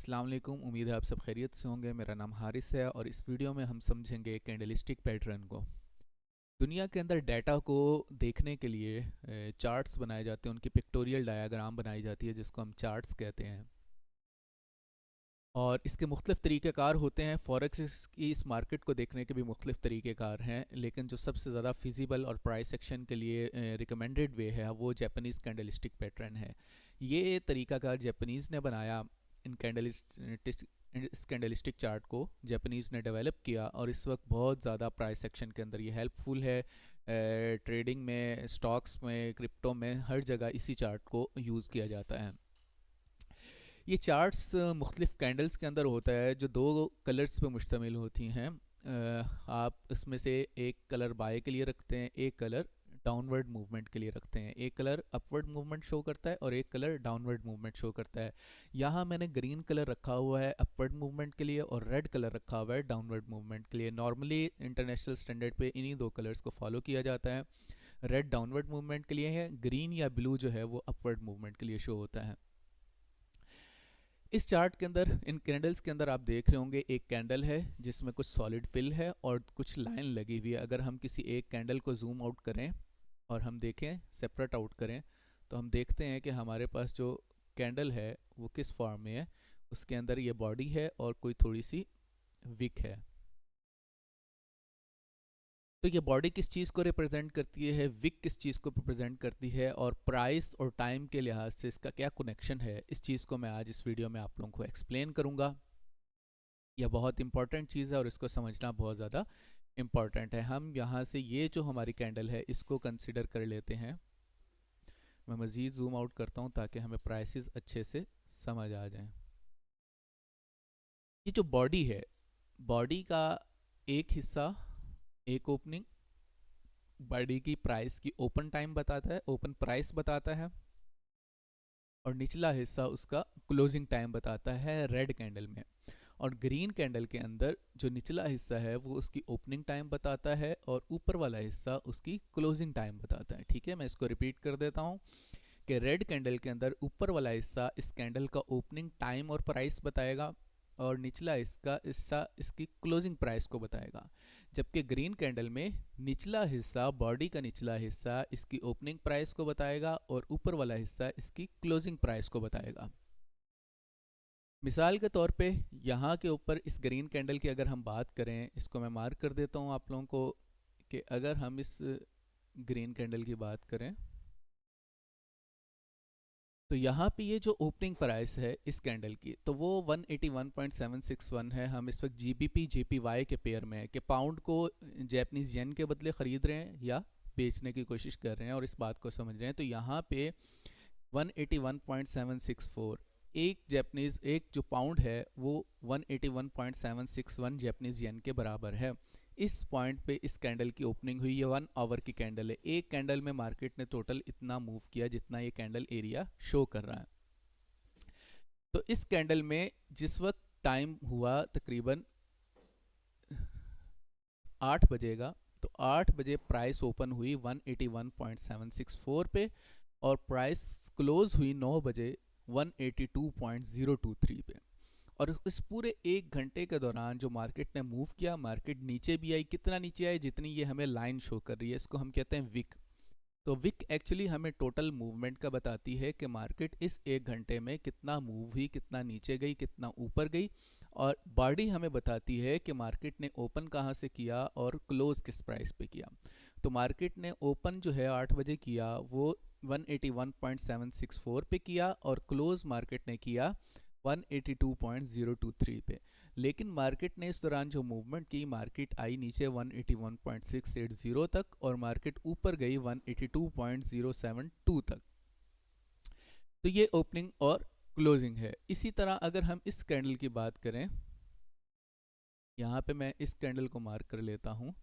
अस्सलाम वालेकुम। उम्मीद है आप सब खैरियत से होंगे। मेरा नाम हारिस है और इस वीडियो में हम समझेंगे कैंडलिस्टिक पैटर्न को। दुनिया के अंदर डाटा को देखने के लिए चार्ट्स बनाए जाते हैं, उनकी पिक्टोरियल डायग्राम बनाई जाती है जिसको हम चार्ट्स कहते हैं। और इसके मुख्तलिफ तरीक़ेकार होते हैं। फॉरेक्स की इस मार्केट को देखने के भी मुख्तलिफ तरीक़ेकार हैं, लेकिन जो सबसे ज़्यादा फिजिबल और प्राइस एक्शन के लिए रिकमेंडेड वे है वो जापानीज़ कैंडलिस्टिक पैटर्न है। ये तरीक़ाकार जापानीज़ ने बनाया। इन इस कैंडलिस्टिक चार्ट को जापानीज़ ने डेवलप किया और इस वक्त बहुत ज़्यादा प्राइस एक्शन के अंदर ये हेल्पफुल है। ट्रेडिंग में, स्टॉक्स में, क्रिप्टो में, हर जगह इसी चार्ट को यूज़ किया जाता है। ये चार्ट्स मुख्तलिफ कैंडल्स के अंदर होता है जो दो कलर्स पे मुश्तमिल होती हैं। आप इसमें से एक कलर बाय के लिए रखते हैं, एक कलर डाउनवर्ड मूवमेंट के लिए रखते हैं। एक कलर अपवर्ड मूवमेंट शो करता है और एक कलर डाउनवर्ड मूवमेंट शो करता है। यहाँ मैंने ग्रीन कलर रखा हुआ है अपवर्ड मूवमेंट के लिए और रेड कलर रखा हुआ है डाउनवर्ड मूवमेंट के लिए। नॉर्मली इंटरनेशनल स्टैंडर्ड पे इन्हीं दो कलर्स को फॉलो किया जाता है। रेड डाउनवर्ड मूवमेंट के लिए है, ग्रीन या ब्लू जो है वो अपवर्ड मूवमेंट के लिए शो होता है। इस चार्ट के अंदर, इन कैंडल्स के अंदर आप देख रहे होंगे एक कैंडल है जिसमें कुछ सॉलिड फिल है और कुछ लाइन लगी हुई है। अगर हम किसी एक कैंडल को जूम आउट करें और हम देखें, सेपरेट आउट करें, तो हम देखते हैं कि हमारे पास जो कैंडल है वो किस फॉर्म में है। उसके अंदर ये बॉडी है और कोई थोड़ी सी विक है। तो ये बॉडी किस चीज़ को रिप्रेजेंट करती है, विक किस चीज़ को रिप्रेजेंट करती है, और प्राइस और टाइम के लिहाज से इसका क्या कनेक्शन है, इस चीज़ को मैं आज इस वीडियो में आप लोगों को एक्सप्लेन करूँगा। यह बहुत इंपॉर्टेंट चीज़ है और इसको समझना बहुत ज़्यादा इम्पॉर्टेंट है। हम यहाँ से ये जो हमारी कैंडल है इसको कंसिडर कर लेते हैं। मैं मज़ीद जूम आउट करता हूँ ताकि हमें प्राइसेस अच्छे से समझ आ जाएं। ये जो बॉडी है, बॉडी का एक हिस्सा, एक ओपनिंग, बॉडी की प्राइस की ओपन टाइम बताता है, ओपन प्राइस बताता है, और निचला हिस्सा उसका क्लोजिंग टाइम बताता है रेड कैंडल में। और ग्रीन कैंडल के अंदर जो निचला हिस्सा है वो उसकी ओपनिंग टाइम बताता है और ऊपर वाला हिस्सा उसकी क्लोजिंग टाइम बताता है। ठीक है, मैं इसको रिपीट कर देता हूँ कि रेड कैंडल के अंदर ऊपर वाला हिस्सा इस कैंडल का ओपनिंग टाइम और प्राइस बताएगा और निचला इसका हिस्सा इसकी क्लोजिंग प्राइस को बताएगा। जबकि ग्रीन कैंडल में निचला हिस्सा, बॉडी का निचला हिस्सा इसकी ओपनिंग प्राइस को बताएगा और ऊपर वाला हिस्सा इसकी क्लोजिंग प्राइस को बताएगा। मिसाल के तौर पे यहाँ के ऊपर इस ग्रीन कैंडल की अगर हम बात करें, इसको मैं मार्क कर देता हूँ आप लोगों को, कि अगर हम इस ग्रीन कैंडल की बात करें तो यहाँ पे ये जो ओपनिंग प्राइस है इस कैंडल की तो वो 181.761 है। हम इस वक्त जीबीपी जेपीवाई के पेयर में है कि पाउंड को जैपनीज येन के बदले ख़रीद रहे हैं या बेचने की कोशिश कर रहे हैं और इस बात को समझ रहे हैं। तो यहाँ पे 181.764 एक जो पाउंड है वो 181.761 जैपनीज येन के बराबर है। इस पॉइंट पे इस कैंडल की ओपनिंग हुई है। 1 आवर की कैंडल है। एक कैंडल में मार्केट ने टोटल इतना मूव किया जितना ये कैंडल एरिया शो कर रहा है। तो इस कैंडल में जिस वक्त टाइम हुआ तकरीबन 8 बजेगा, तो 8 बजे प्राइस ओपन हुई 181.764 पे और प्राइस क्लोज हुई 9 बजे 182.023 पे। और इस पूरे एक घंटे के दौरान जो मार्केट ने मूव किया, मार्केट नीचे भी आई। कितना नीचे आई? जितनी ये हमें लाइन शो कर रही है, इसको हम कहते हैं विक। तो विक एक्चुअली हमें टोटल मूवमेंट का बताती है कि मार्केट इस एक घंटे में कितना मूव हुई, कितना नीचे गई, कितना ऊपर गई। और बॉडी हमें बताती है कि मार्केट ने ओपन कहाँ से किया और क्लोज किस प्राइस पे किया। तो मार्केट ने ओपन जो है 8 बजे किया वो 181.764 पे किया और क्लोज मार्केट ने किया 182.023 पे। लेकिन मार्केट ने इस दौरान जो मूवमेंट की, मार्केट आई नीचे 181.680 तक और मार्केट ऊपर गई 182.072 तक। तो ये ओपनिंग और क्लोजिंग है। इसी तरह अगर हम इस कैंडल की बात करें, यहाँ पे मैं इस कैंडल को मार्क कर लेता हूँ,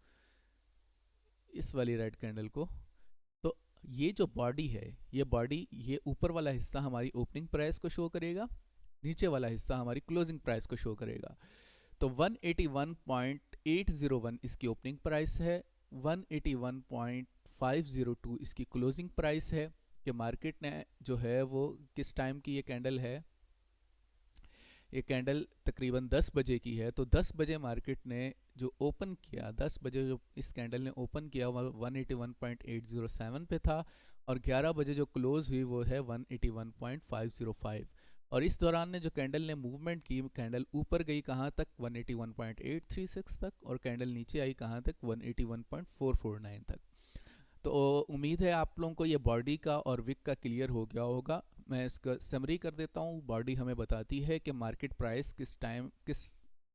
इस वाली रेड कैंडल को। तो ये जो बॉडी है, ये बॉडी, ये ऊपर वाला हिस्सा हमारी ओपनिंग प्राइस को शो करेगा, नीचे वाला हिस्सा हमारी क्लोजिंग प्राइस को शो करेगा। तो 181.801 इसकी ओपनिंग प्राइस है, 181.502 इसकी क्लोजिंग प्राइस है। कि मार्केट ने जो है वो किस टाइम की ये कैंडल है, ये कैंडल तकरीबन 10 बजे की है, तो 10 बजे मार्केट ने जो ओपन किया, 10 बजे जो इस कैंडल ने ओपन किया वो 181.807 पे था, और 11 बजे जो क्लोज हुई वो है 181.505। और इस दौरान ने जो कैंडल ने मूवमेंट की, कैंडल ऊपर गई कहाँ तक, 181.836 तक, और कैंडल नीचे आई कहाँ तक, 181.449 तक। तो उम्मीद है आप लोगों को ये बॉडी का और विक का क्लियर हो गया होगा। मैं इसका समरी कर देता हूँ। बॉडी हमें बताती है कि मार्केट प्राइस किस टाइम किस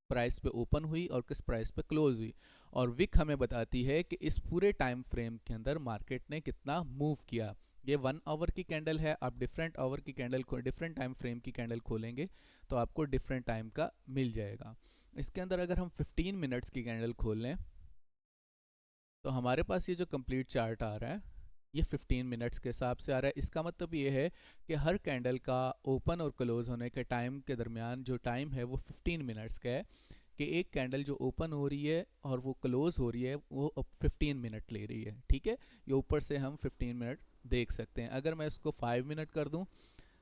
प्राइस पे ओपन हुई और किस प्राइस पे क्लोज हुई, और विक हमें बताती है कि इस पूरे टाइम फ्रेम के अंदर मार्केट ने कितना मूव किया। ये 1 आवर की कैंडल है, आप डिफरेंट आवर की कैंडल को, डिफरेंट टाइम फ्रेम की कैंडल खोलेंगे तो आपको डिफरेंट टाइम का मिल जाएगा। इसके अंदर अगर हम 15 मिनट्स की कैंडल खोल लें तो हमारे पास ये जो कंप्लीट चार्ट आ रहा है ये 15 मिनट्स के हिसाब से आ रहा है। इसका मतलब ये है कि हर कैंडल का ओपन और क्लोज होने के टाइम के दरमियान जो टाइम है वो 15 मिनट्स का है, कि एक कैंडल जो ओपन हो रही है और वो क्लोज हो रही है वो अब 15 मिनट ले रही है। ठीक है, ये ऊपर से हम 15 मिनट देख सकते हैं। अगर मैं इसको 5 मिनट कर दूं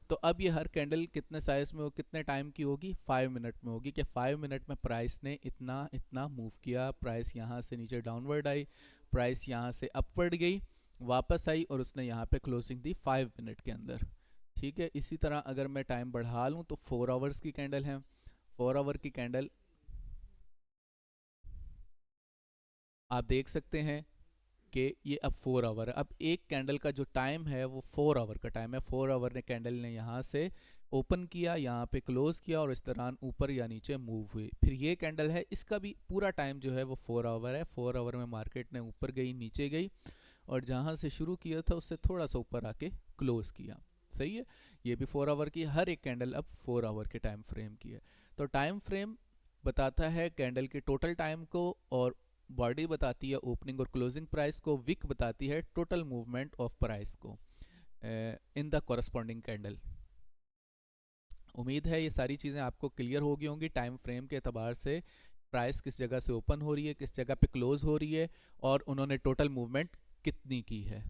तो अब ये हर कैंडल कितने साइज में हो, कितने टाइम की होगी, 5 मिनट में होगी, कि 5 मिनट में प्राइस ने इतना इतना मूव किया। प्राइस यहाँ से नीचे डाउनवर्ड आई, प्राइस यहाँ से अपवर्ड गई, वापस आई, और उसने यहाँ पे क्लोजिंग दी 5 मिनट के अंदर। ठीक है, इसी तरह अगर मैं टाइम बढ़ा लूँ तो 4 आवर्स की कैंडल है। 4 आवर की कैंडल आप देख सकते हैं कि ये अब 4 आवर है। अब एक कैंडल का जो टाइम है वो 4 आवर का टाइम है। 4 आवर ने कैंडल ने यहाँ से ओपन किया, यहाँ पे क्लोज किया, और इस दौरान ऊपर या नीचे मूव हुई। फिर ये कैंडल है, इसका भी पूरा टाइम जो है वो 4 आवर है। 4 आवर में मार्केट ने ऊपर गई, नीचे गई, और जहाँ से शुरू किया था उससे थोड़ा सा ऊपर आके क्लोज किया। सही है, ये भी 4 आवर की, हर एक कैंडल अब 4 आवर के टाइम फ्रेम की है। तो टाइम फ्रेम बताता है कैंडल के टोटल टाइम को, और बॉडी बताती है ओपनिंग और क्लोजिंग प्राइस को, विक बताती है टोटल मूवमेंट ऑफ प्राइस को इन द कॉरस्पॉन्डिंग कैंडल। उम्मीद है ये सारी चीज़ें आपको क्लियर हो गई होंगी टाइम फ्रेम के अतबार से, प्राइस किस जगह से ओपन हो रही है, किस जगह पे क्लोज हो रही है, और उन्होंने टोटल मूवमेंट कितनी की है।